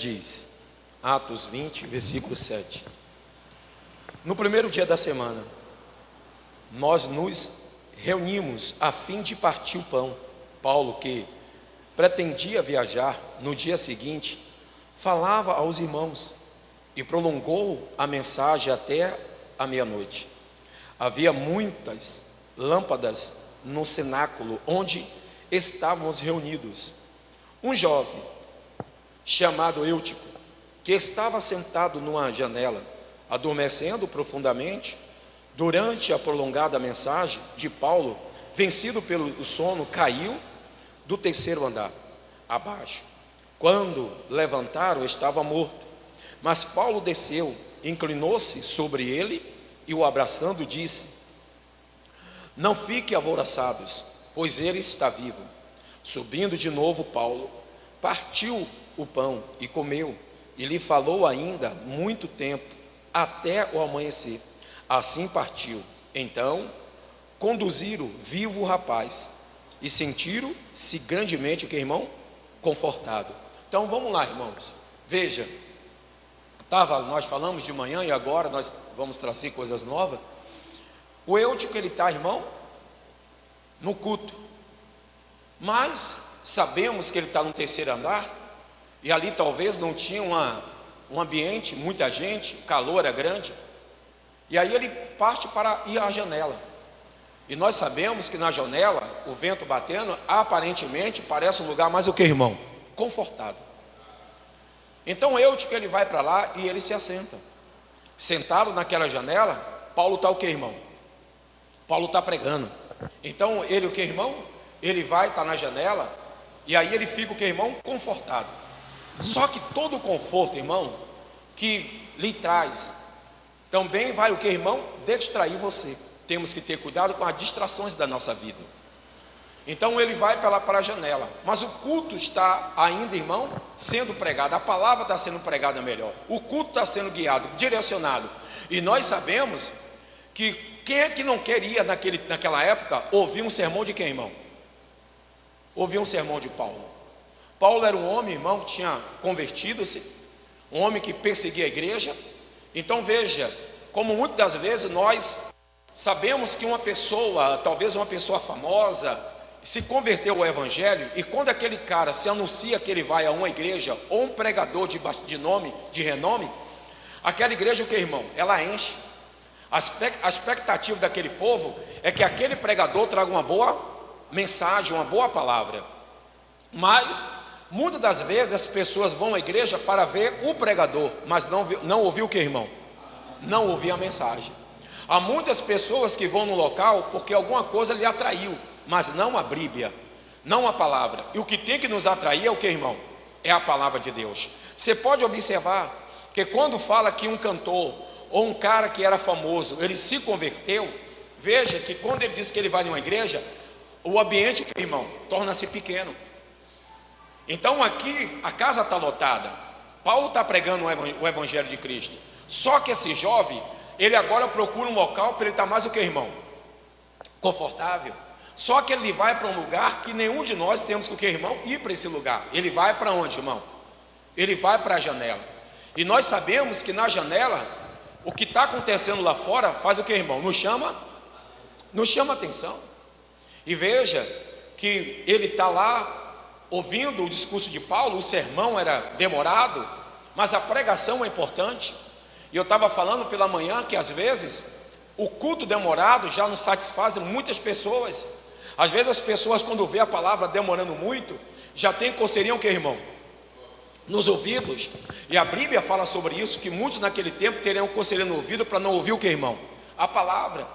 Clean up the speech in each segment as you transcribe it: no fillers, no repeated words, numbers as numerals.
Diz, Atos 20, versículo 7. No primeiro dia da semana, nós nos reunimos a fim de partir o pão. Paulo, que pretendia viajar no dia seguinte, falava aos irmãos e prolongou a mensagem até a meia-noite. Havia muitas lâmpadas no cenáculo onde estávamos reunidos. Um jovem chamado Eutico, que estava sentado numa janela, adormecendo profundamente, durante a prolongada mensagem de Paulo, vencido pelo sono, caiu do terceiro andar abaixo. Quando levantaram, estava morto. Mas Paulo desceu, inclinou-se sobre ele e, o abraçando, disse: não fiquem alvoroçados, pois ele está vivo. Subindo de novo, Paulo partiu o pão e comeu, e lhe falou ainda muito tempo, até o amanhecer. Assim partiu. Então conduziram vivo o rapaz, e sentiram-se grandemente, o que, irmão? Confortado. Então vamos lá, irmãos. Veja, nós falamos de manhã e agora nós vamos trazer coisas novas. O Eutico, ele está, irmão, no culto, mas sabemos que ele está no terceiro andar, e ali talvez não tinha um ambiente, muita gente, o calor era grande, e aí ele parte para ir à janela, e nós sabemos que na janela, o vento batendo, aparentemente parece um lugar mais o que, irmão? Confortado. Então Eutico, ele vai para lá e ele se assenta. Sentado naquela janela, Paulo está o que, irmão? Paulo está pregando. Então ele o que, irmão? Ele vai estar na janela, e aí ele fica o que, irmão? Confortado. Só que todo o conforto, irmão, que lhe traz, também vai o que, irmão? Distrair você. Temos que ter cuidado com as distrações da nossa vida. Então ele vai para a janela, mas o culto está ainda, irmão, sendo pregado. A palavra está sendo pregada melhor. O culto está sendo guiado, direcionado. E nós sabemos que quem é que não queria naquela época ouvir um sermão de quem, irmão? Ouvir um sermão de Paulo. Paulo era um homem, irmão, que tinha convertido-se, um homem que perseguia a igreja. Então veja, como muitas das vezes nós sabemos que uma pessoa, talvez uma pessoa famosa, se converteu ao evangelho, e quando aquele cara se anuncia que ele vai a uma igreja, ou um pregador de renome, aquela igreja, o que, irmão? Ela enche. A expectativa daquele povo é que aquele pregador traga uma boa mensagem, uma boa palavra. Mas muitas das vezes as pessoas vão à igreja para ver o pregador, mas não ouvir o que, irmão? Não ouvir a mensagem. Há muitas pessoas que vão no local porque alguma coisa lhe atraiu, mas não a Bíblia, não a palavra. E o que tem que nos atrair é o que, irmão? É a palavra de Deus. Você pode observar que quando fala que um cantor ou um cara que era famoso, ele se converteu, veja que quando ele diz que ele vai numa igreja, o ambiente, irmão, torna-se pequeno. Então aqui a casa está lotada, Paulo está pregando o evangelho de Cristo, só que esse jovem, ele agora procura um local para ele estar mais o que, irmão? Confortável. Só que ele vai para um lugar que nenhum de nós temos que, o que, irmão? Ir para esse lugar. Ele vai para onde, irmão? Ele vai para a janela. E nós sabemos que na janela, o que está acontecendo lá fora faz o que, irmão? Nos chama atenção. E veja que ele está lá ouvindo o discurso de Paulo. O sermão era demorado, mas a pregação é importante. E eu estava falando pela manhã que às vezes o culto demorado já não satisfaz muitas pessoas. Às vezes as pessoas, quando vê a palavra demorando muito, já tem coceirinha, o que, irmão? Nos ouvidos. E a Bíblia fala sobre isso, que muitos naquele tempo teriam coceirinha no ouvido para não ouvir o que, irmão? A palavra.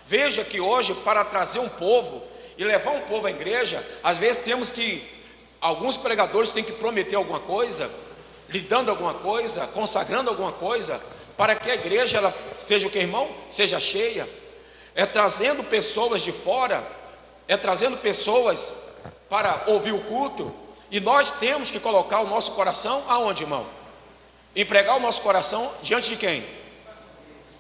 Veja que hoje, para trazer um povo e levar um povo à igreja, às vezes temos que, alguns pregadores têm que prometer alguma coisa, lhe dando alguma coisa, consagrando alguma coisa, para que a igreja ela seja o que, irmão? Seja cheia. É trazendo pessoas de fora, é trazendo pessoas para ouvir o culto. E nós temos que colocar o nosso coração aonde, irmão? Empregar o nosso coração diante de quem?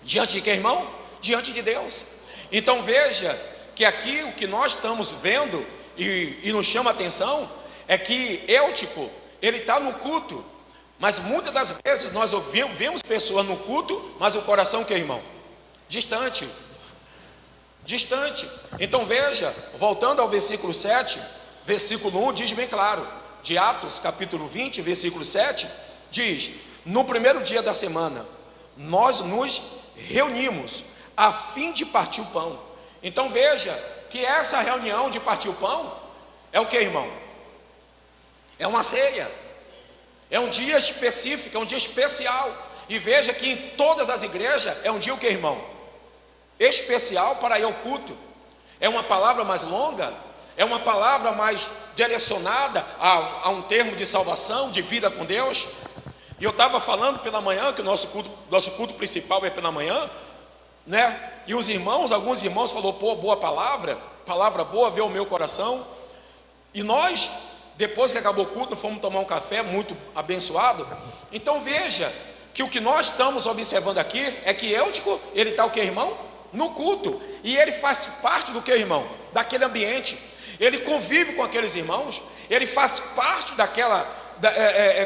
Diante de quem, irmão? Diante de Deus. Então veja que aqui o que nós estamos vendo e nos chama a atenção é que Eutico, ele está no culto, Mas muitas das vezes nós vemos pessoas no culto, mas o coração que, irmão? Distante. Distante. Então veja, voltando ao versículo 7, versículo 1 diz bem claro, de Atos capítulo 20, versículo 7, diz: no primeiro dia da semana, nós nos reunimos a fim de partir o pão. Então veja que essa reunião de partir o pão é o que, irmão? É uma ceia, é um dia específico, é um dia especial. E veja que em todas as igrejas é um dia o que, irmão? Especial para ir ao culto. É uma palavra mais longa, é uma palavra mais direcionada a um termo de salvação, de vida com Deus. E eu estava falando pela manhã, que o nosso culto principal é pela manhã, né? E os irmãos, alguns irmãos falaram: pô, boa palavra boa, veio o meu coração. E nós, depois que acabou o culto, fomos tomar um café, muito abençoado. Então veja que o que nós estamos observando aqui é que Eutico, ele está o que, irmão? No culto. E ele faz parte do que, irmão? Daquele ambiente. Ele convive com aqueles irmãos, ele faz parte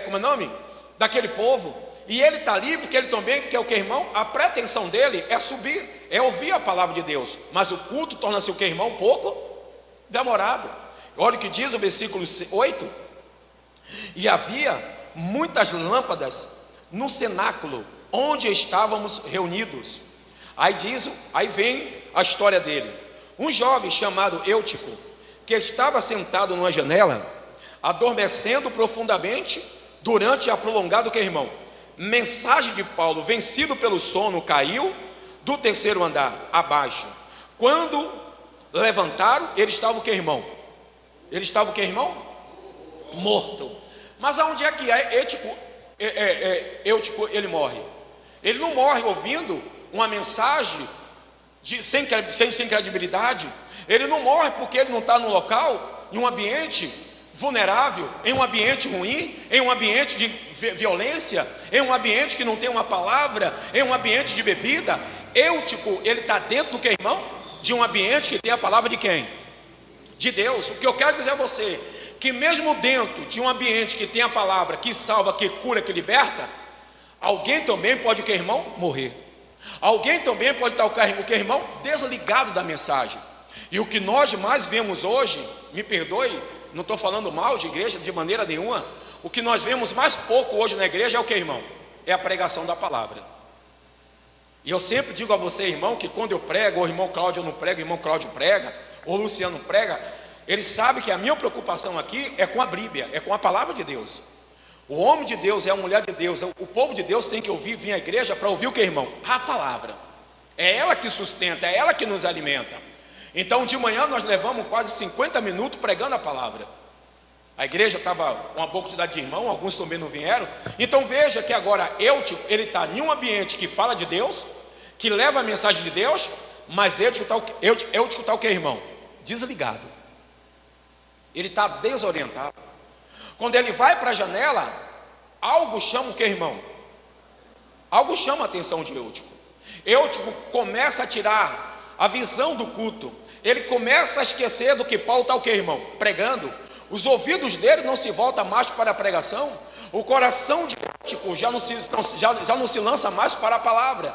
como é o nome? Daquele povo. E ele está ali porque ele também quer o que, irmão? A pretensão dele é subir, é ouvir a palavra de Deus. Mas o culto torna-se o que, irmão? Um pouco demorado. Olha o que diz o versículo 8: e havia muitas lâmpadas no cenáculo onde estávamos reunidos. Aí vem a história dele. Um jovem chamado Eutico, que estava sentado numa janela, adormecendo profundamente durante a prolongada, que, irmão? Mensagem de Paulo, vencido pelo sono, caiu do terceiro andar abaixo. Quando levantaram, ele estava o que, irmão? Ele estava o que, irmão? Morto. Mas aonde é que Eutico ele morre? Ele não morre ouvindo uma mensagem sem credibilidade. Ele não morre porque ele não está no local, em um ambiente vulnerável, em um ambiente ruim, em um ambiente de violência, em um ambiente que não tem uma palavra, em um ambiente de bebida. Eutico, ele está dentro do que, irmão? De um ambiente que tem a palavra de quem? De Deus. O que eu quero dizer a você, que mesmo dentro de um ambiente que tem a palavra, que salva, que cura, que liberta, alguém também pode, o que, irmão? Morrer. Alguém também pode estar o que, irmão? Desligado da mensagem. E o que nós mais vemos hoje, me perdoe, não estou falando mal de igreja de maneira nenhuma, o que nós vemos mais pouco hoje na igreja é o que, irmão? É a pregação da palavra. E eu sempre digo a você, irmão, que quando eu prego, ou o irmão Cláudio não prega, o irmão Cláudio prega, ou o Luciano prega, ele sabe que a minha preocupação aqui é com a Bíblia, é com a palavra de Deus. O homem de Deus é a mulher de Deus, o povo de Deus tem que ouvir, vir à igreja para ouvir o que, irmão? A palavra. É ela que sustenta, é ela que nos alimenta. Então de manhã nós levamos quase 50 minutos pregando a palavra. A igreja estava uma boa quantidade de irmãos, alguns também não vieram. Então veja que agora Eutico, ele está em um ambiente que fala de Deus, que leva a mensagem de Deus, mas Eutico está o que, irmão? Desligado. Ele está desorientado. Quando ele vai para a janela, algo chama o que, irmão? Algo chama a atenção de Eutico. Eutico começa a tirar a visão do culto. Ele começa a esquecer do que Paulo está o que, irmão? Pregando. Os ouvidos dele não se voltam mais para a pregação. O coração de Eutico já não se lança mais para a palavra.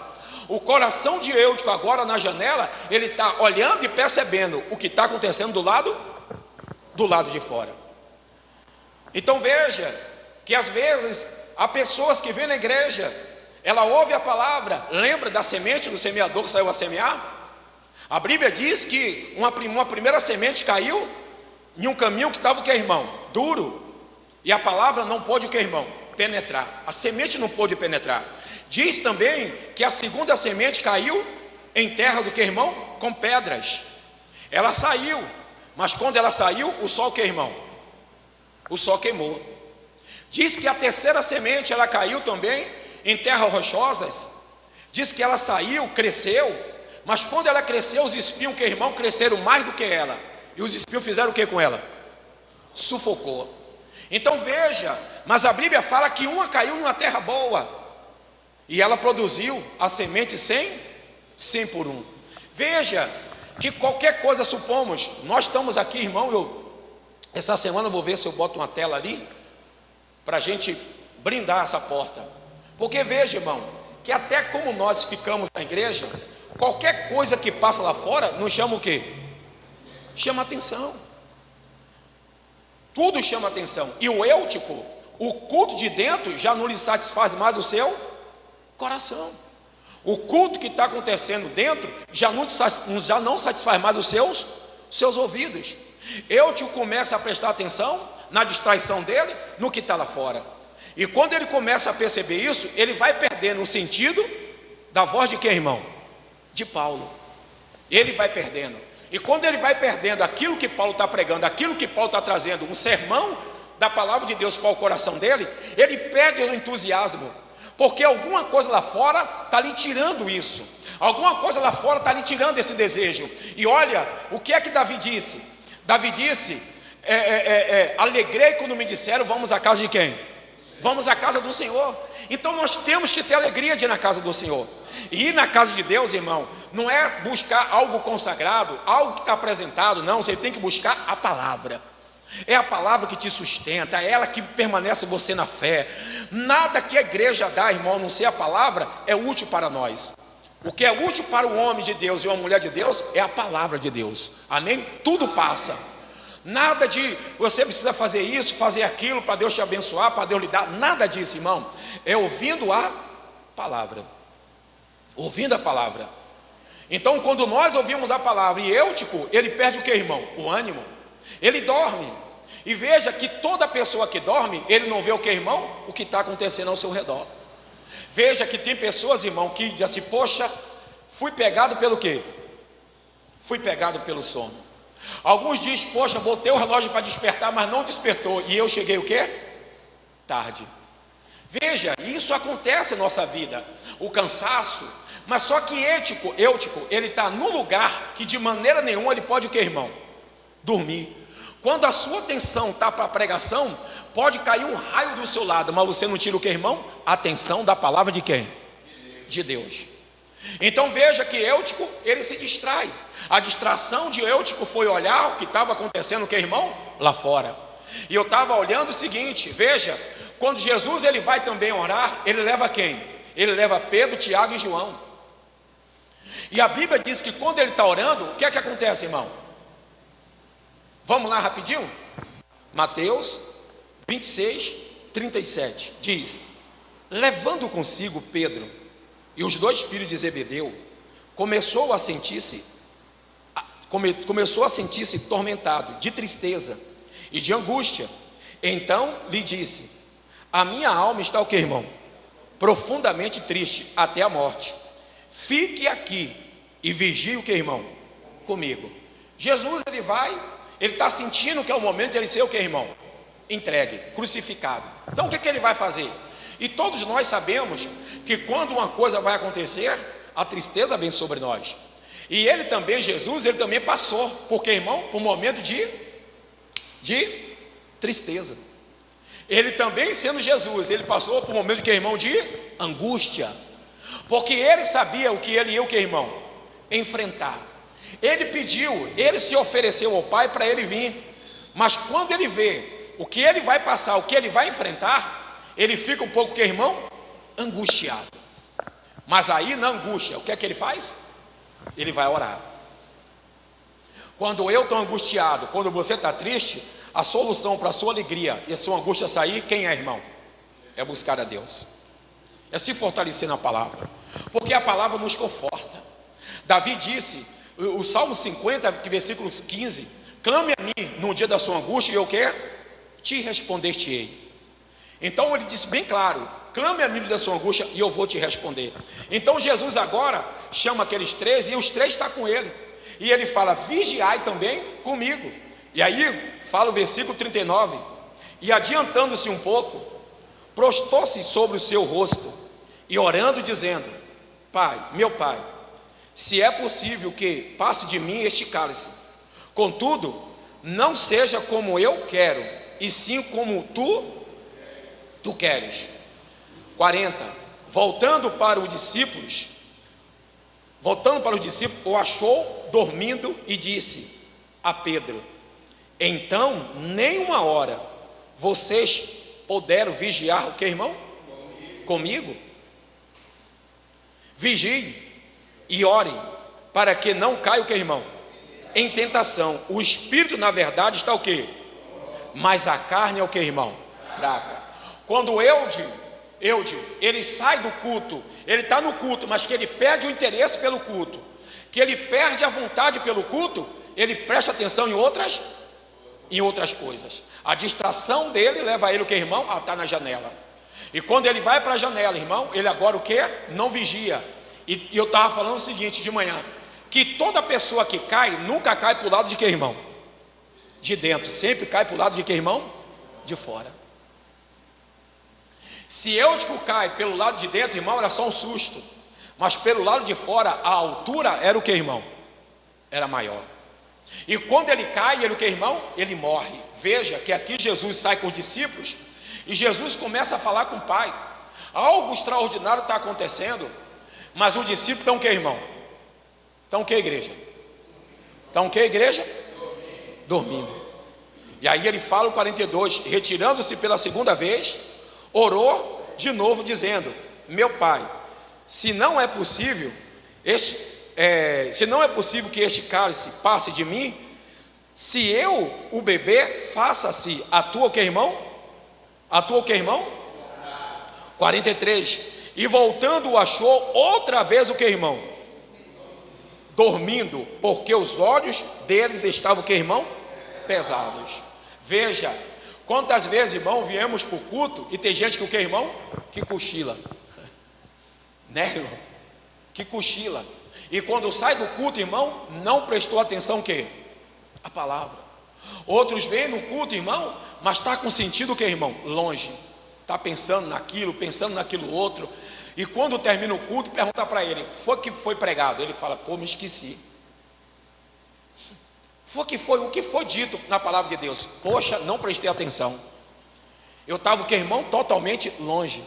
O coração de Eutico agora na janela, ele está olhando e percebendo o que está acontecendo do lado de fora. Então veja que às vezes há pessoas que vêm na igreja, ela ouve a palavra, lembra da semente do semeador que saiu a semear? A Bíblia diz que uma primeira semente caiu em um caminho que estava o que, irmão? Duro. E a palavra não pôde o que, irmão? Penetrar. A semente não pôde penetrar. Diz também que a segunda semente caiu em terra do que, irmão? Com pedras. Ela saiu, mas quando ela saiu, o sol, que, irmão? O sol queimou. Diz que a terceira semente, ela caiu também em terras rochosas. Diz que ela saiu, cresceu, mas quando ela cresceu, os espinhos, que, irmão? Cresceram mais do que ela. E os espinhos fizeram o que com ela? Sufocou. Então veja, mas a Bíblia fala que uma caiu numa terra boa, e ela produziu a semente 100 por 1. Veja que qualquer coisa, supomos, nós estamos aqui, irmão, essa semana eu vou ver se eu boto uma tela ali, para a gente blindar essa porta. Porque veja, irmão, que até como nós ficamos na igreja, qualquer coisa que passa lá fora nos chama o quê? Chama atenção. Tudo chama atenção. E o Eutico, o culto de dentro já não lhe satisfaz mais o seu coração. O culto que está acontecendo dentro já não satisfaz mais os seus ouvidos. Eutico começa a prestar atenção na distraição dele, no que está lá fora. E quando ele começa a perceber isso, ele vai perdendo o sentido da voz de quem, irmão? De Paulo. Ele vai perdendo. E quando ele vai perdendo aquilo que Paulo está pregando, aquilo que Paulo está trazendo, um sermão da palavra de Deus para o coração dele, ele perde o entusiasmo, porque alguma coisa lá fora está lhe tirando isso, alguma coisa lá fora está lhe tirando esse desejo. E olha, o que é que Davi disse? Davi disse, alegrei quando me disseram, vamos à casa de quem? Vamos à casa do Senhor. Então nós temos que ter alegria de ir na casa do Senhor. E ir na casa de Deus, irmão, não é buscar algo consagrado, algo que está apresentado, não. Você tem que buscar a palavra. É a palavra que te sustenta, é ela que permanece você na fé. Nada que a igreja dá, irmão, a não ser a palavra, é útil para nós. O que é útil para o homem de Deus e uma mulher de Deus é a palavra de Deus. Amém? Tudo passa. Nada de você precisa fazer isso, fazer aquilo para Deus te abençoar, para Deus lhe dar. Nada disso, irmão. É ouvindo a palavra. Ouvindo a palavra. Então, quando nós ouvimos a palavra, e Eutico, ele perde o que, irmão? O ânimo. Ele dorme. E veja que toda pessoa que dorme, ele não vê o que, irmão? O que está acontecendo ao seu redor. Veja que tem pessoas, irmão, que dizem assim, poxa, fui pegado pelo quê? Fui pegado pelo sono. Alguns dizem, poxa, botei o relógio para despertar, mas não despertou. E eu cheguei o quê? Tarde. Veja, isso acontece em nossa vida. O cansaço. Mas só que Eutico, ele está num lugar que de maneira nenhuma ele pode o que, irmão? Dormir. Quando a sua atenção está para a pregação, pode cair um raio do seu lado, mas você não tira o que, irmão? A atenção da palavra de quem? De Deus. Então veja que Eutico, ele se distrai. A distração de Eutico foi olhar o que estava acontecendo, o que, irmão? Lá fora. E eu estava olhando o seguinte, veja, quando Jesus ele vai também orar, ele leva quem? Ele leva Pedro, Tiago e João. E a Bíblia diz que quando ele está orando, o que é que acontece, irmão? Vamos lá rapidinho? Mateus 26, 37 diz: levando consigo Pedro e os 2 filhos de Zebedeu, começou a sentir-se tormentado de tristeza e de angústia. Então lhe disse: a minha alma está o que, irmão? Profundamente triste até a morte. Fique aqui e vigie o que, irmão? Comigo. Jesus ele está sentindo que é o momento de ele ser o que, irmão? Entregue, crucificado. Então o que ele vai fazer? E todos nós sabemos que quando uma coisa vai acontecer, a tristeza vem sobre nós. E ele também, Jesus, ele também passou, porque, irmão, por um momento de tristeza. Ele também, sendo Jesus, ele passou por um momento de, irmão, de angústia. Porque ele sabia o que ele ia, o que, irmão? Enfrentar. Ele pediu, ele se ofereceu ao Pai para ele vir. Mas quando ele vê o que ele vai passar, o que ele vai enfrentar, ele fica um pouco, que, irmão? Angustiado. Mas aí na angústia, o que é que ele faz? Ele vai orar. Quando eu estou angustiado, quando você está triste, a solução para a sua alegria e a sua angústia sair, quem é, irmão? É buscar a Deus. É se fortalecer na palavra. Porque a palavra nos conforta. Davi disse, o Salmo 50, versículo 15: clame a mim no dia da sua angústia e eu quero te responder-te-ei. Então ele disse bem claro: clame a mim no dia da sua angústia e eu vou te responder. Então Jesus agora chama aqueles 3 e os 3 estão com ele. E ele fala: vigiai também comigo. E aí fala o versículo 39: e adiantando-se um pouco, prostou-se sobre o seu rosto e orando, dizendo: Pai, meu Pai, se é possível que passe de mim este cálice, contudo, não seja como eu quero, e sim como tu queres. 40. Voltando para os discípulos, o achou dormindo e disse a Pedro: então nem uma hora vocês puderam vigiar o que, irmão? Comigo. Vigiem e orem, para que não caia o que, irmão? Em tentação. O espírito, na verdade, está o quê? Mas a carne é o que, irmão? Fraca. Quando Eude, ele sai do culto, ele está no culto, mas que ele perde o interesse pelo culto, que ele perde a vontade pelo culto, ele presta atenção em outras coisas. A distração dele leva ele, o que, irmão? A estar na janela. E quando ele vai para a janela, irmão, ele agora o que? Não vigia. E eu estava falando o seguinte de manhã, que toda pessoa que cai, nunca cai para o lado de que, irmão? De dentro, sempre cai para o lado de que, irmão? De fora. Se Eutico cai pelo lado de dentro, irmão, era só um susto. Mas pelo lado de fora, a altura era o que, irmão? Era maior. E quando ele cai, ele o que, irmão? Ele morre. Veja que aqui Jesus sai com os discípulos e Jesus começa a falar com o Pai. Algo extraordinário está acontecendo, mas os discípulos estão o que, irmão? Estão o que, igreja? Estão o que, igreja? Dormindo. E aí ele fala o 42, retirando-se pela segunda vez, orou de novo dizendo: meu Pai, se não é possível que este cálice passe de mim, se eu o beber, faça-se a tua o que, irmão? A tua o que, irmão? 43, e voltando achou outra vez o que, irmão? Dormindo, porque os olhos deles estavam o que, irmão? Pesados. Veja, quantas vezes, irmão, viemos para o culto e tem gente que o que, irmão? Que cochila. Né, irmão? Que cochila. E quando sai do culto, irmão, não prestou atenção o quê? A palavra. Outros vêm no culto, irmão, mas está com sentido o que, irmão? Longe. Está pensando naquilo outro. E quando termina o culto, pergunta para ele: foi que foi pregado? Ele fala: pô, me esqueci. O que foi dito na palavra de Deus? Poxa, não prestei atenção. Eu estava o que, irmão? Totalmente longe.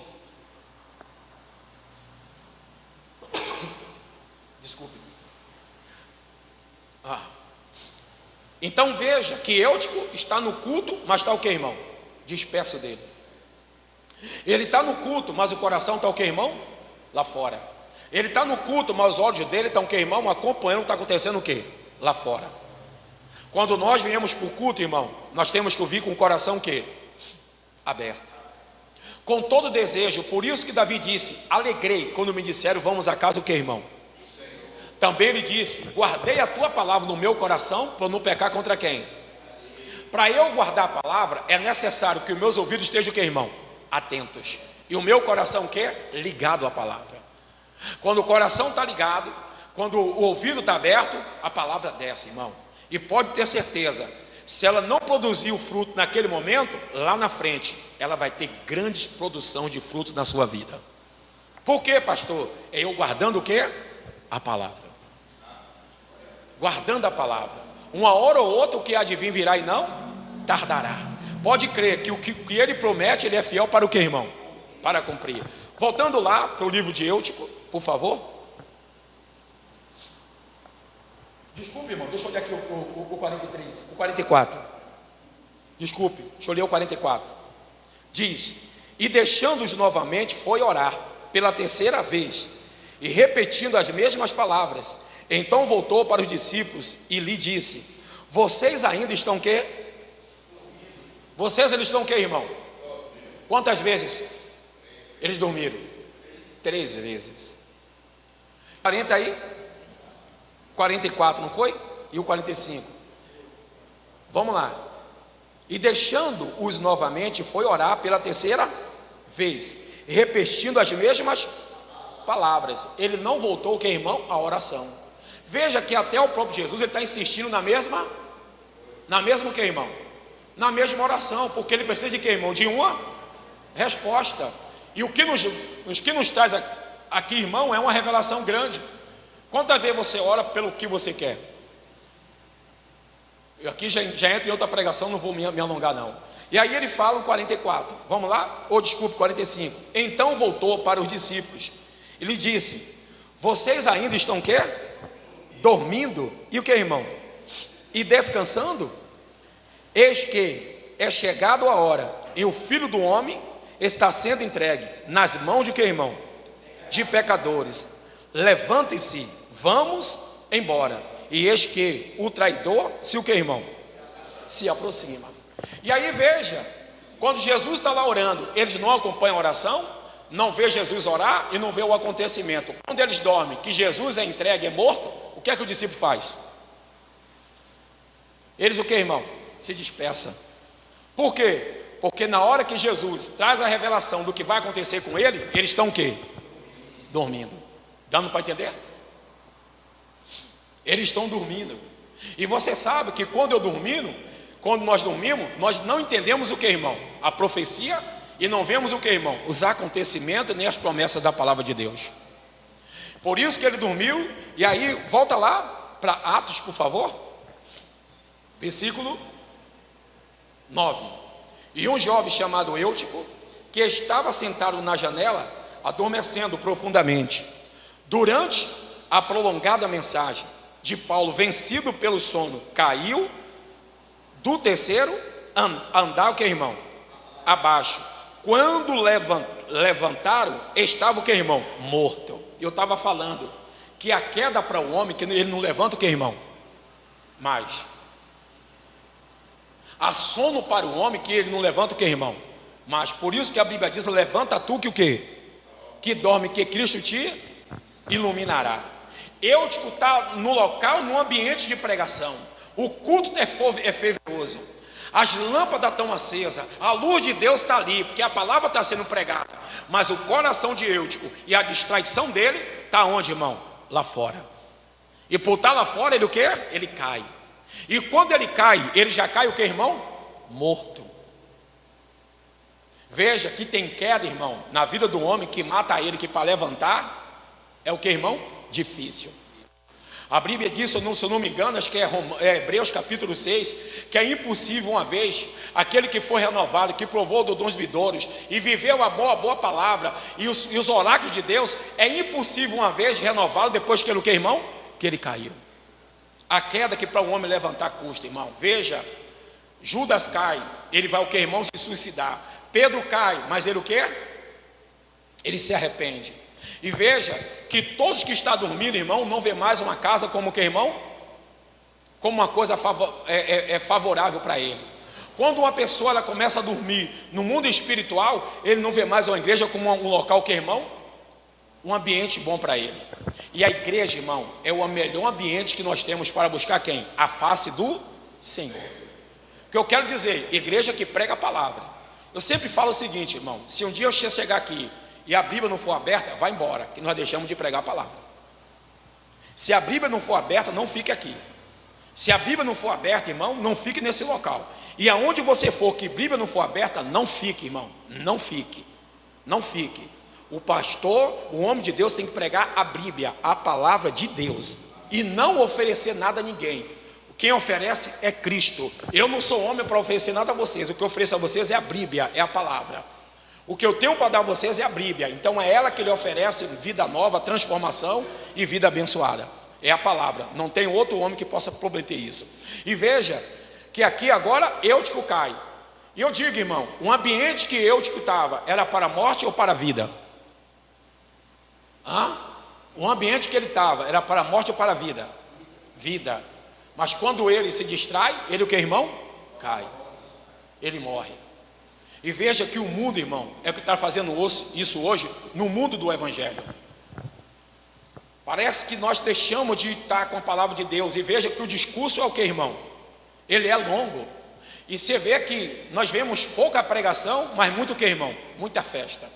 Desculpe. Então veja que Eutico está no culto, mas está o que, irmão? Disperso dele. Ele está no culto, mas o coração está o que, irmão? Lá fora. Ele está no culto, mas os olhos dele estão o que, irmão? Acompanhando o que está acontecendo o que? Lá fora. Quando nós viemos para o culto, irmão, nós temos que vir com o coração o quê? Aberto. Com todo desejo. Por isso que Davi disse: alegrei quando me disseram vamos a casa o que, irmão? Também ele disse: guardei a tua palavra no meu coração para não pecar contra quem? Para eu guardar a palavra é necessário que os meus ouvidos estejam o que, irmão? Atentos. E o meu coração o que? Ligado à palavra. Quando o coração está ligado, quando o ouvido está aberto, a palavra desce, irmão. E pode ter certeza, se ela não produzir o fruto naquele momento, lá na frente, ela vai ter grande produção de frutos na sua vida. Por quê, pastor? É eu guardando o quê? A palavra. Guardando a palavra. Uma hora ou outra o que há de vir virá e não tardará. Pode crer que o que ele promete, ele é fiel para o que, irmão? Para cumprir. Voltando lá para o livro de Eutico, por favor. Desculpe, irmão, deixa eu olhar aqui o 43, o 44. Desculpe, deixa eu ler o 44. Diz: e deixando-os novamente, foi orar pela terceira vez, e repetindo as mesmas palavras. Então voltou para os discípulos e lhe disse: vocês ainda estão o quê? Vocês eles estão o quê, irmão? Quantas vezes eles dormiram? 3 vezes. 40 aí? 44, não foi? E o 45. Vamos lá. E deixando-os novamente, foi orar pela terceira vez, repetindo as mesmas palavras. Ele não voltou o que, irmão? A oração. Veja que até o próprio Jesus, ele está insistindo na mesma o que, irmão? Na mesma oração, porque ele precisa de que, irmão? De uma resposta. E o que nos traz aqui, irmão, é uma revelação grande. Quantas vezes você ora pelo que você quer? Eu aqui já entro em outra pregação, não vou me alongar não. E aí ele fala o 44, vamos lá? Ou desculpe, 45. Então voltou para os discípulos e lhe disse: vocês ainda estão o quê? Dormindo? E o que, irmão? E descansando? Eis que é chegado a hora e o Filho do Homem está sendo entregue nas mãos de quem, irmão? De pecadores. Levantem-se, vamos embora. E eis que o traidor, se o que, irmão? Se aproxima. E aí veja, quando Jesus está lá orando, eles não acompanham a oração, não vê Jesus orar e não vê o acontecimento. Quando eles dormem, que Jesus é entregue, é morto, o que é que o discípulo faz? Eles o que, irmão? Se dispersa. Por quê? Porque na hora que Jesus traz a revelação do que vai acontecer com ele, eles estão o quê? Dormindo. Dando para entender? Eles estão dormindo. E você sabe que quando nós dormimos, nós não entendemos o que, irmão? A profecia, e não vemos o que, irmão? Os acontecimentos nem as promessas da palavra de Deus. Por isso que ele dormiu. E aí, volta lá para Atos, por favor. Versículo 9. E um jovem chamado Eutico, que estava sentado na janela, adormecendo profundamente, durante a prolongada mensagem de Paulo, vencido pelo sono, caiu do terceiro andar, o que, irmão? Abaixo. Quando levantaram, estava o que, irmão? Morto. Eu estava falando que a queda para o homem, que ele não levanta o que, irmão? Mais. Há sono para o homem, que ele não levanta o que, irmão? Mas por isso que a Bíblia diz: levanta tu que o que? Que dorme, que Cristo te iluminará. Eutico está no local, no ambiente de pregação. O culto é fervoroso. As lâmpadas estão acesas. A luz de Deus está ali, porque a palavra está sendo pregada. Mas o coração de Eutico e a distraição dele está onde, irmão? Lá fora. E por estar lá fora, ele o que? Ele cai. E quando ele cai, ele já cai o que, irmão? Morto. Veja que tem queda, irmão, na vida do homem, que mata ele, que para levantar é o que, irmão? Difícil. A Bíblia diz, se eu não me engano, acho que é Hebreus capítulo 6, que é impossível uma vez aquele que foi renovado, que provou dos dons vidouros e viveu a boa palavra e os oráculos de Deus, é impossível uma vez renová-lo depois que ele o que, irmão? Que ele caiu. A queda que para o homem levantar custa, irmão. Veja, Judas cai, ele vai o que, irmão? Se suicidar. Pedro cai, mas ele o que? Ele se arrepende. E veja que todos que estão dormindo, irmão, não vê mais uma casa como o que, irmão? Como uma coisa favorável para ele. Quando uma pessoa ela começa a dormir no mundo espiritual, ele não vê mais uma igreja como um local que, irmão? Um ambiente bom para ele. E a igreja, irmão, é o melhor ambiente que nós temos para buscar quem? A face do Senhor. O que eu quero dizer, igreja que prega a palavra. Eu sempre falo o seguinte, irmão: se um dia eu chegar aqui e a Bíblia não for aberta, vai embora, que nós deixamos de pregar a palavra. Se a Bíblia não for aberta, não fique aqui. Se a Bíblia não for aberta, irmão, não fique nesse local. E aonde você for que a Bíblia não for aberta, não fique, irmão. Não fique. Não fique. O pastor, o homem de Deus, tem que pregar a Bíblia, a palavra de Deus, e não oferecer nada a ninguém. Quem oferece é Cristo. Eu não sou homem para oferecer nada a vocês. O que eu ofereço a vocês é a Bíblia, é a palavra. O que eu tenho para dar a vocês é a Bíblia. Então é ela que lhe oferece vida nova, transformação e vida abençoada. É a palavra. Não tem outro homem que possa prometer isso. E veja que aqui agora Eutico cai. E eu digo, irmão, o ambiente que Eutico estava era para a morte ou para a vida? O ambiente que ele estava era para a morte ou para a vida? Vida. Mas quando ele se distrai, ele o que, irmão? Cai. Ele morre. E veja que o mundo, irmão, é o que está fazendo isso hoje no mundo do Evangelho. Parece que nós deixamos de estar com a palavra de Deus. E veja que o discurso é o que, irmão? Ele é longo. E você vê que nós vemos pouca pregação, mas muito o que, irmão? Muita festa.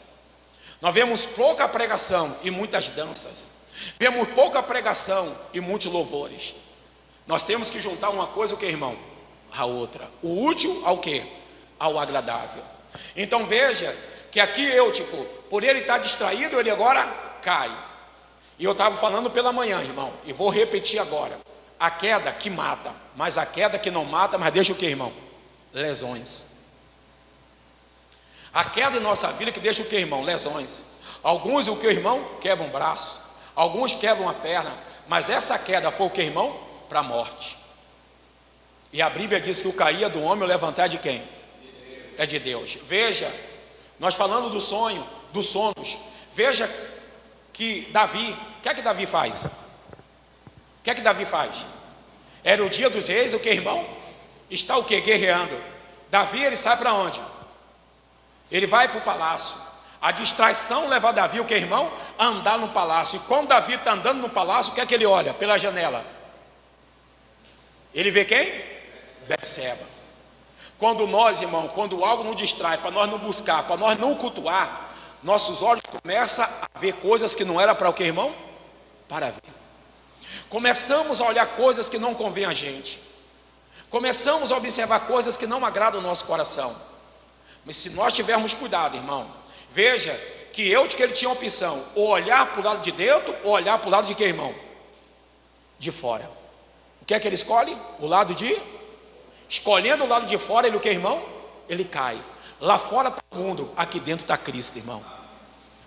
Nós vemos pouca pregação e muitas danças. Vemos pouca pregação e muitos louvores. Nós temos que juntar uma coisa, o que, irmão? A outra. O útil ao que? Ao agradável. Então veja que aqui Eutico, por ele estar distraído, ele agora cai. E eu estava falando pela manhã, irmão, e vou repetir agora: a queda que mata, mas a queda que não mata, mas deixa o que, irmão? Lesões. A queda em nossa vida que deixa o que, irmão? Lesões. Alguns o que, irmão? Quebram um braço, alguns quebram uma perna, mas essa queda foi o que, irmão? Para a morte. E a Bíblia diz que o cair do homem, o levantar de quem? é de Deus. Veja, nós falando do sonho, dos sonhos. Veja que Davi, o que é que Davi faz? O que é que Davi faz? Era o dia dos reis, o que, irmão? Está o que? Guerreando. Davi, ele sai para onde? Ele vai para o palácio. A distraição leva Davi, o que, irmão? A andar no palácio. E quando Davi está andando no palácio, o que é que ele olha pela janela? Ele vê quem? Betseba. Quando nós, irmão, quando algo nos distrai, para nós não buscar, para nós não cultuar, nossos olhos começam a ver coisas que não era para o que, irmão? Para ver. Começamos a olhar coisas que não convém a gente. Começamos a observar coisas que não agradam o nosso coração. Mas se nós tivermos cuidado, irmão, veja que ele tinha a opção, ou olhar para o lado de dentro, ou olhar para o lado de que, irmão? De fora. O que é que ele escolhe? O lado de... Escolhendo o lado de fora, ele o que, irmão? Ele cai. Lá fora está o mundo, aqui dentro está Cristo, irmão.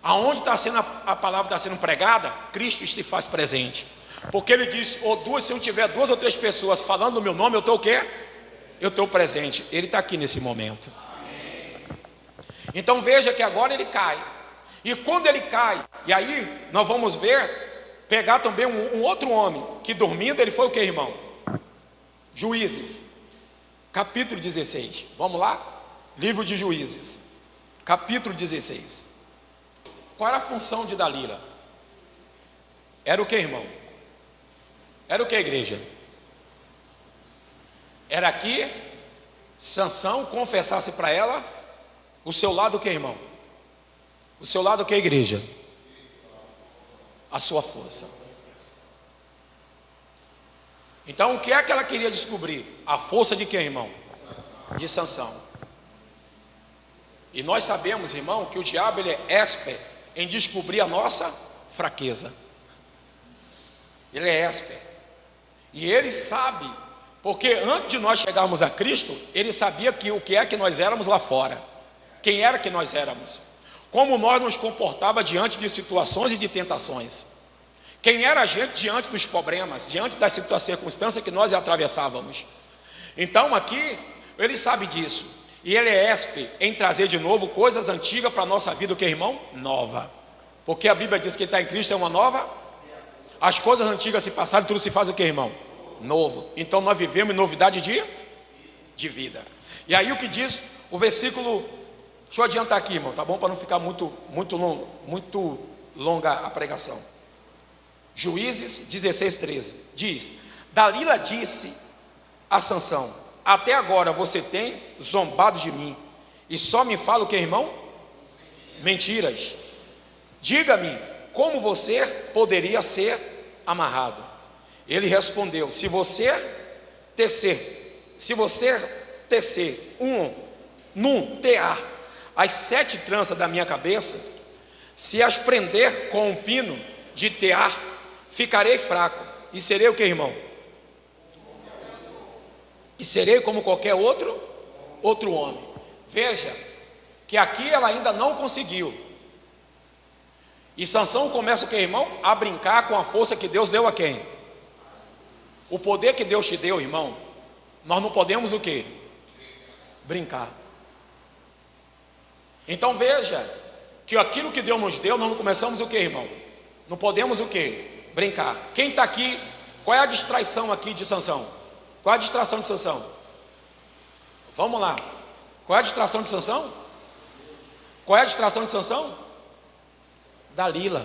Aonde está sendo a palavra está sendo pregada, Cristo se faz presente. Porque ele diz, se eu tiver 2 ou 3 pessoas falando o meu nome, eu estou o quê? Eu estou presente. Ele está aqui nesse momento. Então veja que agora ele cai. E quando ele cai, e aí nós vamos pegar também um outro homem, que dormindo, ele foi o que, irmão? Juízes, capítulo 16. Vamos lá? Livro de Juízes, capítulo 16. Qual era a função de Dalila? Era o que, irmão? Era o que, igreja? Era que Sansão confessasse para ela o seu lado o que, irmão? O seu lado o que, igreja? A sua força. Então o que é que ela queria descobrir? A força de quem, irmão? De Sansão. E nós sabemos, irmão, que o diabo ele é expert em descobrir a nossa fraqueza. Ele é expert. E ele sabe, porque antes de nós chegarmos a Cristo, ele sabia o que é que nós éramos lá fora. Quem era que nós éramos? Como nós nos comportávamos diante de situações e de tentações. Quem era a gente diante dos problemas, diante das circunstâncias que nós atravessávamos. Então aqui, ele sabe disso. E ele é expert em trazer de novo coisas antigas para a nossa vida, o que, irmão? Nova. Porque a Bíblia diz que quem está em Cristo é uma nova. As coisas antigas se passaram, tudo se faz o que, irmão? Novo. Então nós vivemos em novidade de vida. E aí o que diz o versículo, deixa eu adiantar aqui, irmão, tá bom? Para não ficar muito longa a pregação. Juízes 16:13 diz: Dalila disse a Sansão: até agora você tem zombado de mim e só me fala o que, irmão? Mentiras. Diga-me como você poderia ser amarrado. Ele respondeu: se você tecer num tear as 7 tranças da minha cabeça, se as prender com um pino de tear, ficarei fraco e serei o que, irmão? E serei como qualquer outro homem. Veja que aqui ela ainda não conseguiu. E Sansão começa o que, irmão? A brincar com a força que Deus deu a quem? O poder que Deus te deu, irmão. Nós não podemos o que? Brincar. Então veja que aquilo que Deus nos deu, nós não começamos o que, irmão? Não podemos o que? Brincar. Quem está aqui, qual é a distraição aqui de Sansão? Qual é a distração de Sansão? Vamos lá. Qual é a distração de Sansão? Qual é a distração de Sansão? Dalila.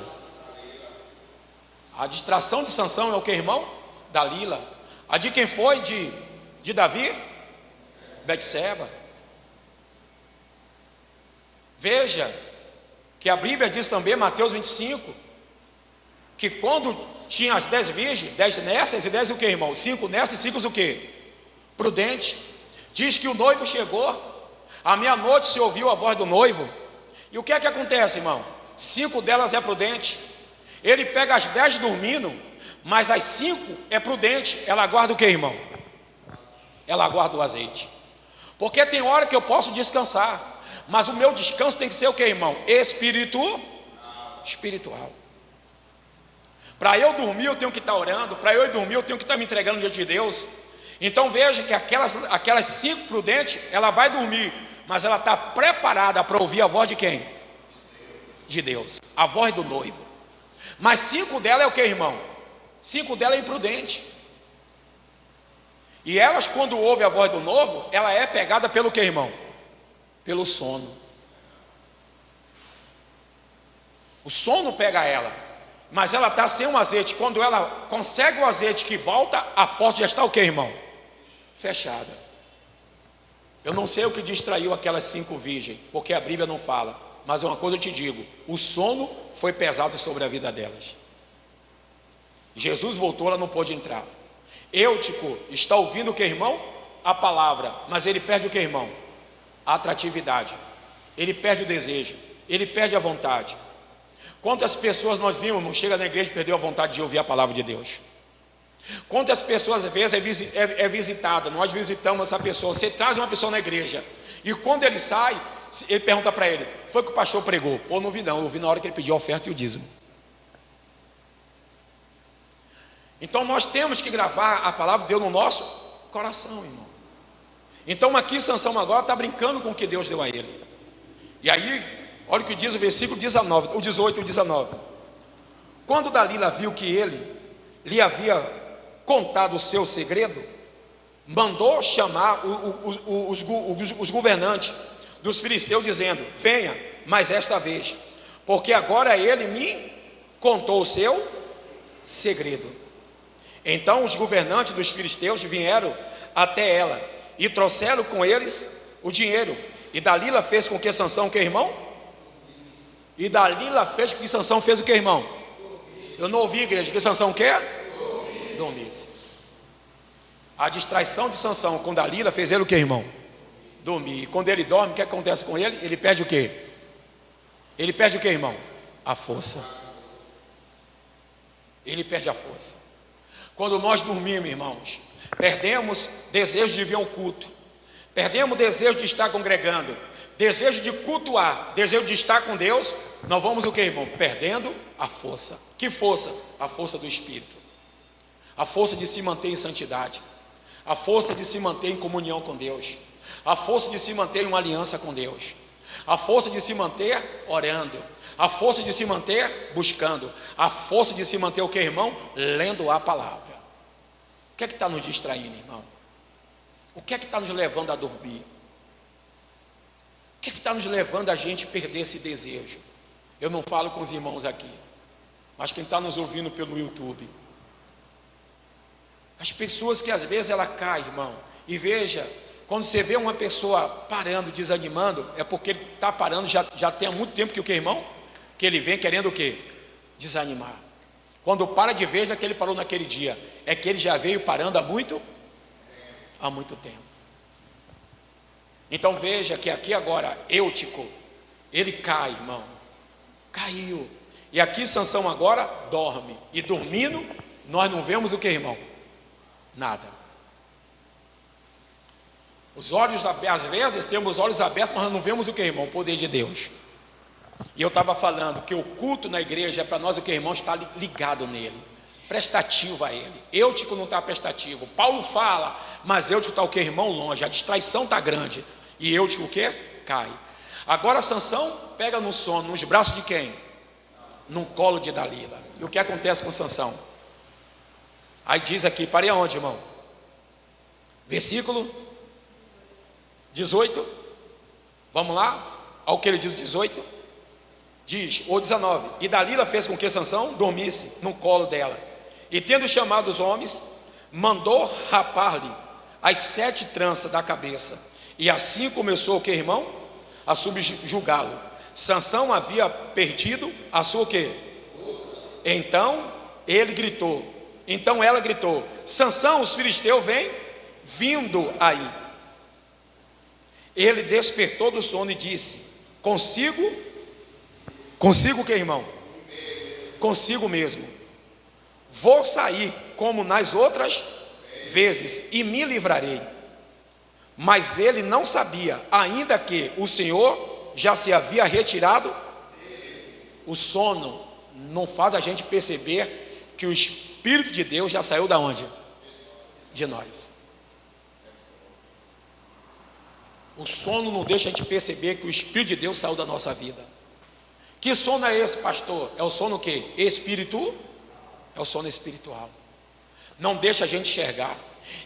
A distração de Sansão é o que, irmão? Dalila. A de quem foi? De Davi? Betseba. Veja que a Bíblia diz também, Mateus 25, que quando tinha as 10 virgens, 10 nécias e 10 o que, irmão? 5 nécias e 5 o que? Prudente. Diz que o noivo chegou, à meia-noite se ouviu a voz do noivo. E o que é que acontece, irmão? 5 delas é prudente. Ele pega as 10 dormindo, mas as 5 é prudente. Ela guarda o que, irmão? Ela guarda o azeite. Porque tem hora que eu posso descansar, mas o meu descanso tem que ser o que, irmão? Espiritual. Para eu dormir eu tenho que estar orando. Para eu dormir eu tenho que estar me entregando diante de Deus. Então veja que aquelas 5 prudentes, ela vai dormir, mas ela está preparada para ouvir a voz de quem? De Deus, a voz do noivo. Mas 5 dela é o que, irmão? 5 dela é imprudente. E elas, quando ouvem a voz do noivo, ela é pegada pelo que, irmão? Pelo sono. O sono pega ela, mas ela está sem um azeite. Quando ela consegue o azeite que volta, a porta já está o que, irmão? Fechada. Eu não sei o que distraiu aquelas 5 virgens, porque a Bíblia não fala, mas uma coisa eu te digo: o sono foi pesado sobre a vida delas. Jesus voltou, ela não pôde entrar. Eutico está ouvindo o que, irmão? A palavra, mas ele perde o que, irmão? A atratividade, ele perde o desejo, ele perde a vontade. Quantas pessoas nós vimos, chega na igreja e perdeu a vontade de ouvir a palavra de Deus? Quantas pessoas às vezes é visitada, nós visitamos essa pessoa, você traz uma pessoa na igreja, e quando ele sai, ele pergunta para ele: foi que o pastor pregou? Pô, não vi não, eu vi na hora que ele pediu a oferta e o dízimo. Então nós temos que gravar a palavra de Deus no nosso coração, irmão. Então aqui Sansão agora está brincando com o que Deus deu a ele. E aí, olha o que diz o versículo 19, o 18 e o 19. Quando Dalila viu que ele lhe havia contado o seu segredo, mandou chamar os governantes dos filisteus, dizendo: venha, mas esta vez, porque agora ele me contou o seu segredo. Então os governantes dos filisteus vieram até ela e trouxeram com eles o dinheiro. E Dalila fez com que Sansão, o que, irmão? E Dalila fez com que Sansão fez o que, irmão? Eu não ouvi, igreja. Que Sansão quer? Dormisse. A distraição de Sansão com Dalila fez ele o que, irmão? Dormir. E quando ele dorme, o que acontece com ele? Ele perde o que? Ele perde o que, irmão? A força. Ele perde a força. Quando nós dormimos, irmãos, perdemos desejo de vir ao culto, perdemos desejo de estar congregando, desejo de cultuar, desejo de estar com Deus. Nós vamos o que, irmão? Perdendo a força. Que força? A força do Espírito, a força de se manter em santidade, a força de se manter em comunhão com Deus, a força de se manter em uma aliança com Deus, a força de se manter orando, a força de se manter buscando, a força de se manter o que, irmão? Lendo a palavra. O que é que está nos distraindo, irmão? O que é que está nos levando a dormir? O que é que está nos levando a gente perder esse desejo? Eu não falo com os irmãos aqui, mas quem está nos ouvindo pelo YouTube. As pessoas que às vezes ela cai, irmão, e veja, quando você vê uma pessoa parando, desanimando, é porque ele está parando, já tem há muito tempo que o que, irmão? Que ele vem querendo o quê? Desanimar. Quando para de vez, é que ele parou naquele dia, é que ele já veio parando há muito tempo. Então veja que aqui agora, Eutico, ele cai, irmão, caiu. E aqui Sansão agora dorme, e dormindo, nós não vemos o que, irmão? Nada. Os olhos, às vezes temos os olhos abertos, mas não vemos o que, irmão? O poder de Deus. E eu estava falando que o culto na igreja é para nós o que, irmão? Está ligado nele, prestativo a ele. Eutico não está prestativo. Paulo fala, mas Eutico está o que, irmão? Longe. A distraição está grande. E Eutico o que? Cai. Agora Sansão pega no sono, nos braços de quem? No colo de Dalila. E o que acontece com Sansão? Aí diz aqui, parei aonde, irmão? Versículo 18. Vamos lá? Ao que ele diz, 18. Diz, ou 19, e Dalila fez com que Sansão dormisse no colo dela, e tendo chamado os homens, mandou rapar-lhe as 7 tranças da cabeça, e assim começou o que, irmão? A subjugá-lo. Sansão havia perdido a sua o quê? Então ela gritou: Sansão, os filisteus vêm vindo aí. Ele despertou do sono e disse: Consigo o que, irmão? Consigo mesmo. Vou sair como nas outras vezes e me livrarei. Mas ele não sabia ainda que o Senhor já se havia retirado. O sono não faz a gente perceber que o Espírito de Deus já saiu da onde? De nós. O sono não deixa a gente perceber que o Espírito de Deus saiu da nossa vida. Que sono é esse, pastor? É o sono o quê? Espírito? É o sono espiritual. Não deixa a gente enxergar.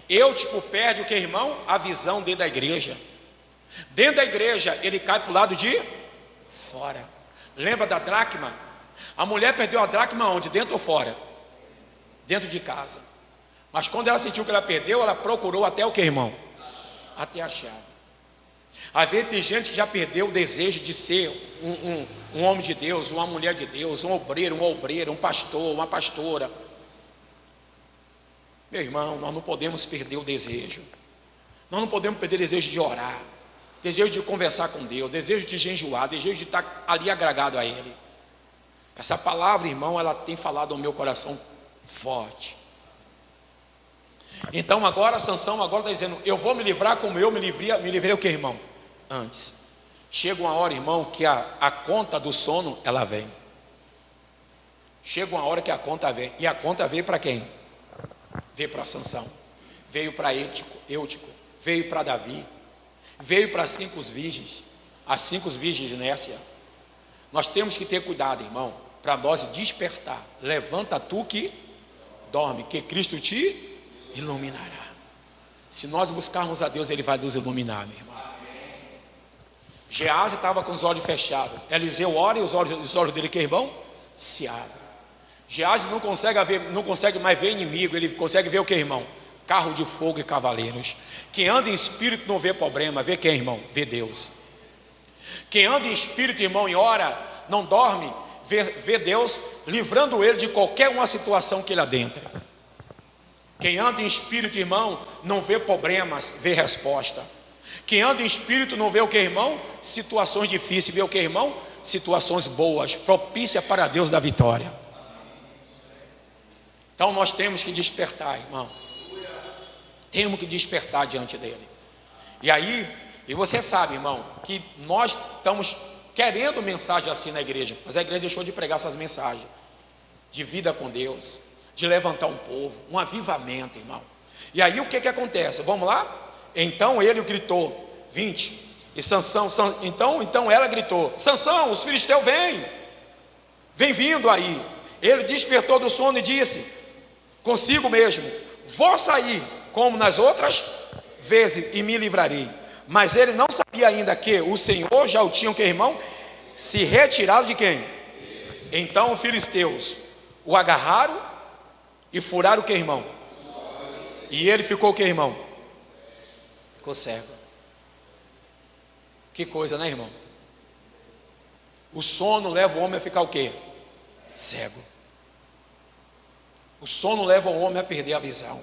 Eutico perde o que, irmão? A visão dentro da igreja. Dentro da igreja, ele cai para o lado de fora. Lembra da dracma? A mulher perdeu a dracma onde? Dentro ou fora? Dentro de casa. Mas quando ela sentiu que ela perdeu, ela procurou até o que, irmão? Até achar. Às vezes tem gente que já perdeu o desejo de ser um homem de Deus, uma mulher de Deus, um obreiro, uma obreira, um pastor, uma pastora. Meu irmão, nós não podemos perder o desejo. Nós não podemos perder o desejo de orar, desejo de conversar com Deus, desejo de jejuar, desejo de estar ali agregado a Ele. Essa palavra, irmão, ela tem falado ao meu coração forte. Então agora Sansão agora está dizendo: eu vou me livrar como eu me livrei o que, irmão? Antes. Chega uma hora, irmão, que a conta do sono, ela vem. Chega uma hora que a conta vem. E a conta veio para quem? Veio para Sansão. Veio para Eutico. Veio para Davi. Veio para as 5 virgens. As 5 virgens Nécia. Nós temos que ter cuidado, irmão, para nós despertar. Levanta tu que dorme, que Cristo te iluminará. Se nós buscarmos a Deus, Ele vai nos iluminar, meu irmão. Geazi estava com os olhos fechados. Eliseu ora e os olhos dele, que irmão? Se abrem. Geazi não consegue mais ver inimigo. Ele consegue ver o que, irmão? Carro de fogo e cavaleiros. Quem anda em espírito não vê problema. Vê quem, irmão? Vê Deus. Quem anda em espírito, irmão, e ora, não dorme, vê Deus livrando ele de qualquer uma situação que ele adentra. Quem anda em espírito, irmão, não vê problemas, vê resposta. Quem anda em espírito não vê o que, irmão? Situações difíceis, vê o que, irmão? Situações boas, propícias para Deus da vitória. Então nós temos que despertar, irmão. Temos que despertar diante dele. E aí, e você sabe, irmão, que nós estamos querendo mensagem assim na igreja, mas a igreja deixou de pregar essas mensagens de vida com Deus, de levantar um povo, um avivamento, irmão. E aí o que acontece? Vamos lá? Então ele gritou, 20, e Sansão, então ela gritou: Sansão, os filisteus vem vindo aí. Ele despertou do sono e disse consigo mesmo: vou sair como nas outras vezes e me livrarei. Mas ele não sabia ainda que o Senhor já o tinha, que, irmão? Se retirado de quem? Então os filisteus o agarraram e furaram o que, irmão? E ele ficou o que, irmão? Ficou cego. Que coisa, né, irmão? O sono leva o homem a ficar o quê? Cego. O sono leva o homem a perder a visão.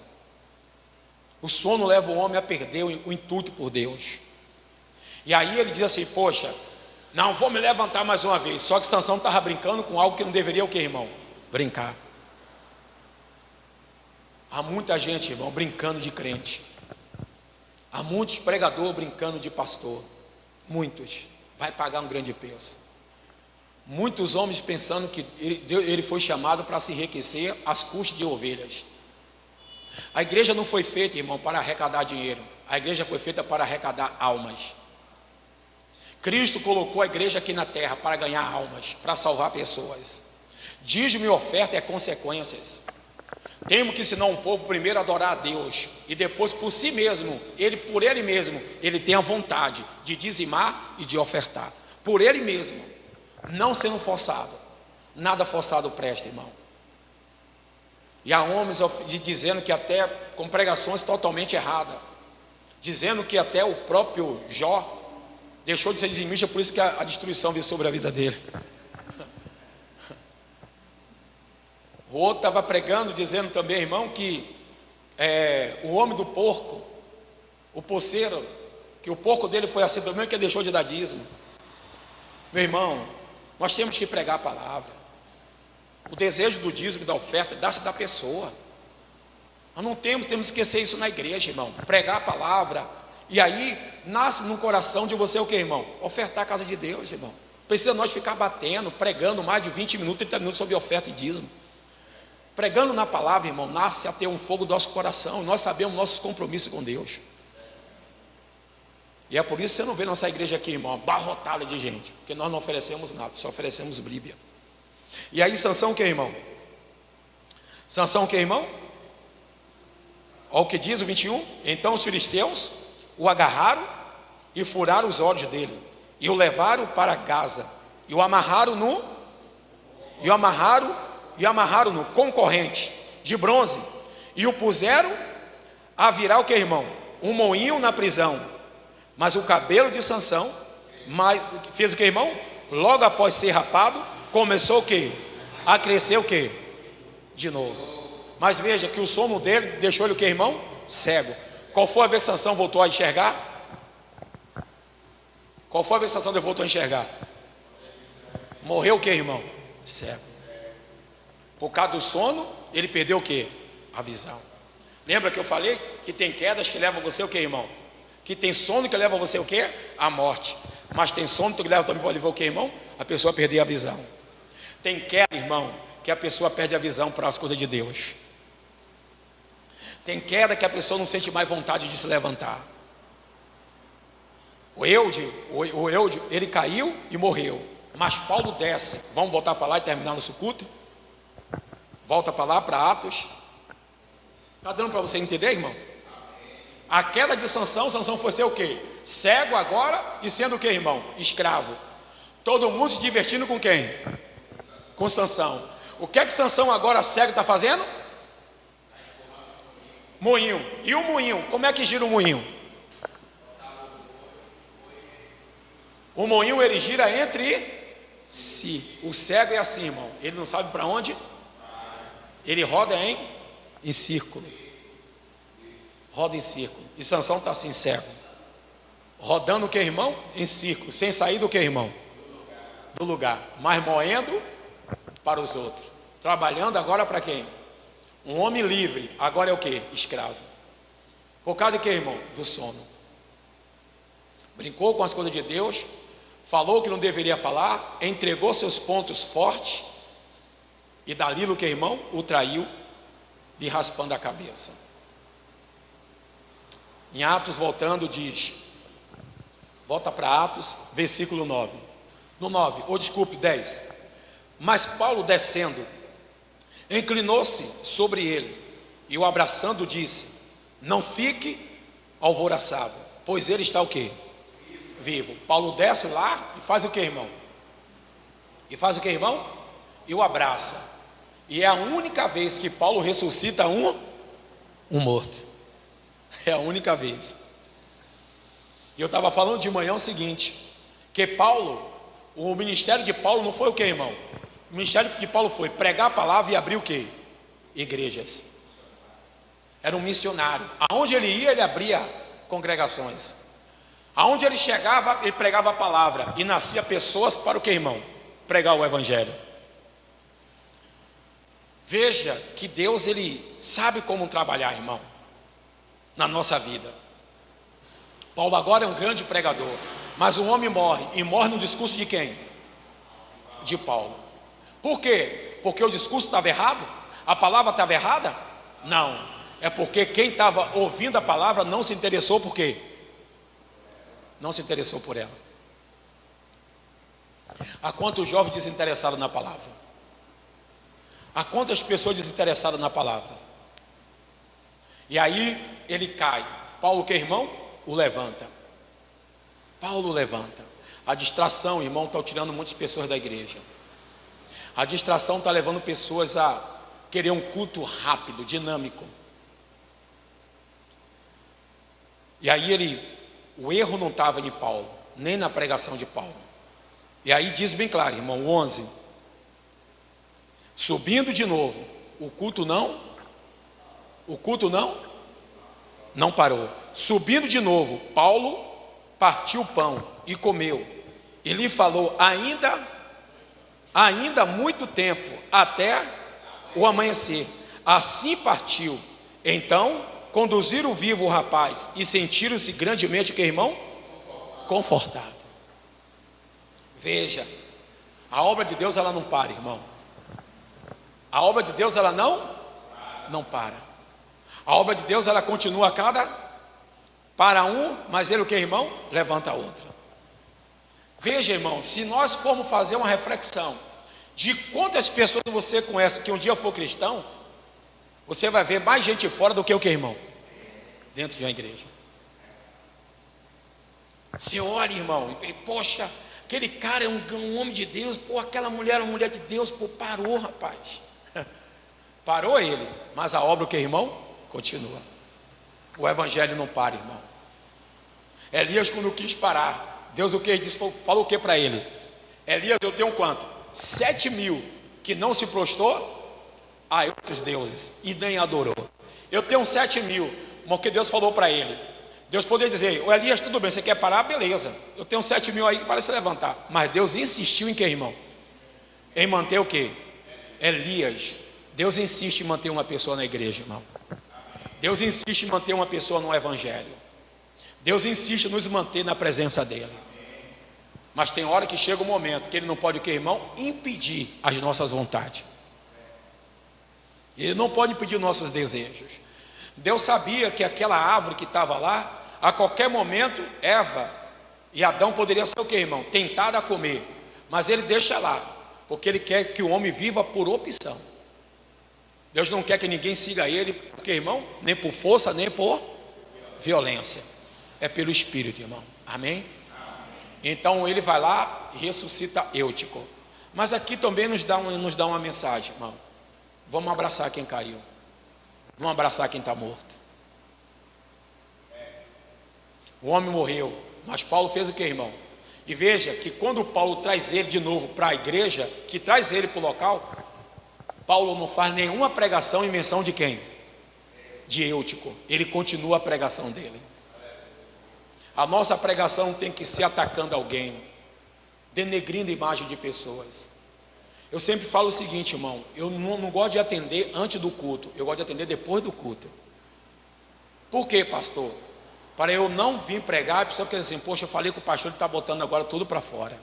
O sono leva o homem a perder o intuito por Deus. E aí ele diz assim: poxa, não vou me levantar mais uma vez. Só que Sansão estava brincando com algo que não deveria o que, irmão? Brincar. Há muita gente, irmão, brincando de crente. Há muitos pregadores brincando de pastor. Muitos. Vai pagar um grande preço. Muitos homens pensando que ele foi chamado para se enriquecer às custas de ovelhas. A igreja não foi feita, irmão, para arrecadar dinheiro. A igreja foi feita para arrecadar almas. Cristo colocou a igreja aqui na terra para ganhar almas, para salvar pessoas. Dízimo e oferta é consequências. Temos que ensinar um povo primeiro a adorar a Deus e depois por si mesmo, por ele mesmo, ele tem a vontade de dizimar e de ofertar. Por ele mesmo, não sendo forçado. Nada forçado presta, irmão. E há homens dizendo que até com pregações totalmente erradas, dizendo que até o próprio Jó deixou de ser dizimista, por isso que a destruição veio sobre a vida dele. O outro estava pregando, dizendo também, irmão, que o homem do porco, o poceiro, que o porco dele foi assim também, que deixou de dar dízimo. Meu irmão, nós temos que pregar a palavra. O desejo do dízimo e da oferta dá-se da pessoa. Nós não temos que esquecer isso na igreja, irmão. Pregar a palavra. E aí, nasce no coração de você o que, irmão? Ofertar a casa de Deus, irmão. Precisa nós ficar batendo, pregando mais de 20 minutos, 30 minutos sobre oferta e dízimo. Pregando na palavra, irmão, nasce a ter um fogo do nosso coração. Nós sabemos nossos compromissos com Deus. E é por isso que você não vê nossa igreja aqui, irmão, abarrotada de gente, porque nós não oferecemos nada, só oferecemos Bíblia. E aí Sansão o que, irmão? Sansão o que, irmão? Olha o que diz o 21. Então os filisteus o agarraram e furaram os olhos dele, e o levaram para Gaza, e o amarraram no concorrente de bronze, e o puseram a virar o que, irmão? Um moinho na prisão. Mas o cabelo de Sansão, fez o que, irmão? Logo após ser rapado, começou o que? A crescer o que? De novo. Mas veja que o sono dele deixou ele o que, irmão? Cego. Qual foi a vez que Sansão voltou a enxergar? Qual foi a vez que Sansão voltou a enxergar? Morreu o que, irmão? Cego. Por causa do sono, ele perdeu o que? A visão. Lembra que eu falei que tem quedas que levam você o que, irmão? Que tem sono que leva você o que? A morte. Mas tem sono que leva também para levar o que, irmão? A pessoa a perder a visão. Tem queda, irmão, que a pessoa perde a visão para as coisas de Deus. Tem queda que a pessoa não sente mais vontade de se levantar. O Eude, ele caiu e morreu. Mas Paulo desce. Vamos voltar para lá e terminar nosso culto? Volta para lá, para Atos. Está dando para você entender, irmão? A queda de Sansão foi ser o quê? Cego agora e sendo o quê, irmão? Escravo. Todo mundo se divertindo com quem? Com Sansão. O que é que Sansão agora cego está fazendo? Moinho. E o moinho? Como é que gira o moinho? O moinho ele gira entre si. O cego é assim, irmão. Ele não sabe para onde? Ele roda em círculo. Roda em círculo. E Sansão está assim, cego. Rodando o que, irmão? Em círculo. Sem sair do que, irmão? Do lugar. Mas moendo para os outros. Trabalhando agora para quem? Um homem livre. Agora é o que? Escravo. Por causa de que, irmão? Do sono. Brincou com as coisas de Deus. Falou o que não deveria falar. Entregou seus pontos fortes. E Dalila, o que, irmão? O traiu, lhe raspando a cabeça. Em Atos, voltando, diz, volta para Atos, versículo 9. No 9, ou desculpe, 10. Mas Paulo descendo, inclinou-se sobre ele, e o abraçando disse, não fique alvoroçado, pois ele está o quê? Vivo. Paulo desce lá e faz o que, irmão? E o abraça. E é a única vez que Paulo ressuscita um morto. É a única vez. E eu estava falando de manhã o seguinte, que Paulo, o ministério de Paulo não foi o que, irmão? O ministério de Paulo foi pregar a palavra e abrir o que? Igrejas. Era um missionário. Aonde ele ia, ele abria congregações. Aonde ele chegava, ele pregava a palavra. E nascia pessoas para o que, irmão? Pregar o evangelho. Veja que Deus, ele sabe como trabalhar, irmão, na nossa vida. Paulo agora é um grande pregador, mas o homem morre, e morre no discurso de quem? De Paulo. Por quê? Porque o discurso estava errado? A palavra estava errada? Não, é porque quem estava ouvindo a palavra não se interessou por quê? Não se interessou por ela. Há quantos jovens desinteressados na palavra? Há quantas pessoas desinteressadas na palavra? E aí ele cai. Paulo, que irmão? O levanta. Paulo levanta. A distração, irmão, está tirando muitas pessoas da igreja. A distração está levando pessoas a querer um culto rápido, dinâmico. E aí o erro não estava em Paulo, nem na pregação de Paulo. E aí diz bem claro, irmão, 11. Subindo de novo, o culto não parou. Subindo de novo, Paulo partiu o pão e comeu. E lhe falou ainda muito tempo, até o amanhecer. Assim partiu. Então conduziram vivo o rapaz e sentiram-se grandemente, que irmão? Confortado. Veja, a obra de Deus ela não para, irmão. A obra de Deus ela não para. A obra de Deus ela continua a cada para um, mas ele o que, irmão? Levanta outro. Veja, irmão, se nós formos fazer uma reflexão de quantas pessoas você conhece que um dia for cristão, você vai ver mais gente fora do que o que, irmão? Dentro de uma igreja. Você olha, irmão, e poxa, aquele cara é um homem de Deus, pô, aquela mulher é uma mulher de Deus, pô, parou, rapaz. Parou ele, mas a obra o que, irmão? Continua. O evangelho não para, irmão. Elias, quando quis parar, Deus o que disse? Falou o que para ele? Elias, eu tenho quanto? 7.000 que não se prostrou a outros deuses e nem adorou. Eu tenho 7.000, mas o que Deus falou para ele? Deus poderia dizer: o Elias, tudo bem, você quer parar? Beleza, eu tenho 7.000 aí que fala se levantar. Mas Deus insistiu em que, irmão? Em manter o que? Elias. Deus insiste em manter uma pessoa na igreja, irmão. Deus insiste em manter uma pessoa no evangelho. Deus insiste em nos manter na presença dele. Mas tem hora que chega o momento que ele não pode o que, irmão? Impedir as nossas vontades. Ele não pode impedir os nossos desejos. Deus sabia que aquela árvore que estava lá, a qualquer momento, Eva e Adão poderiam ser o que, irmão? Tentado a comer. Mas ele deixa lá, porque ele quer que o homem viva por opção. Deus não quer que ninguém siga ele, porque, irmão, nem por força, nem por violência. É pelo Espírito, irmão. Amém? Então ele vai lá e ressuscita Eutico. Mas aqui também nos dá uma mensagem, irmão. Vamos abraçar quem caiu. Vamos abraçar quem está morto. O homem morreu, mas Paulo fez o que, irmão? E veja que quando Paulo traz ele de novo para a igreja, que traz ele para o local, Paulo não faz nenhuma pregação em menção de quem? De Eutico. Ele continua a pregação dele. A nossa pregação tem que ser atacando alguém, denegrindo a imagem de pessoas. Eu sempre falo o seguinte, irmão: eu não gosto de atender antes do culto, eu gosto de atender depois do culto. Por quê, pastor? Para eu não vir pregar, a pessoa fica assim: poxa, eu falei com o pastor, ele está botando agora tudo para fora.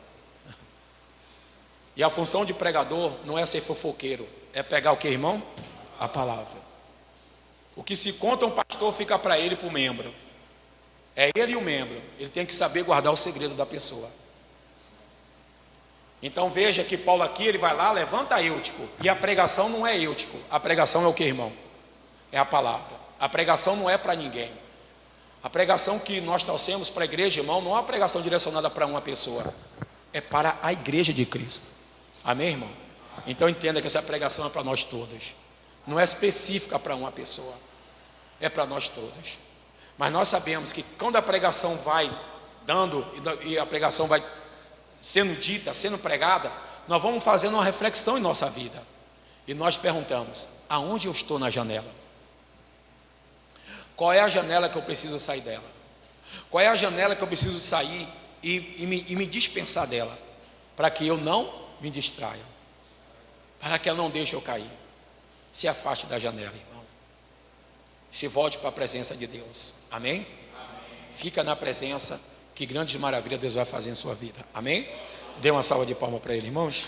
E a função de pregador não é ser fofoqueiro, é pegar o que, irmão? A palavra. O que se conta um pastor fica para ele e para o membro. É ele e o membro. Ele tem que saber guardar o segredo da pessoa. Então veja que Paulo aqui, ele vai lá, levanta Eutico. E a pregação não é Eutico. A pregação é o que, irmão? É a palavra. A pregação não é para ninguém. A pregação que nós trouxemos para a igreja, irmão, não é uma pregação direcionada para uma pessoa. É para a igreja de Cristo. Amém, irmão? Então entenda que essa pregação é para nós todos. Não é específica para uma pessoa. É para nós todos. Mas nós sabemos que quando a pregação vai dando, e a pregação vai sendo dita, sendo pregada, nós vamos fazendo uma reflexão em nossa vida. E nós perguntamos: aonde eu estou na janela? Qual é a janela que eu preciso sair dela? Qual é a janela que eu preciso sair e me dispensar dela? Para que eu não me distraia. Para que ela não deixe eu cair. Se afaste da janela, irmão. Se volte para a presença de Deus. Amém? Fica na presença, que grandes maravilhas Deus vai fazer em sua vida. Amém? Dê uma salva de palmas para ele, irmãos.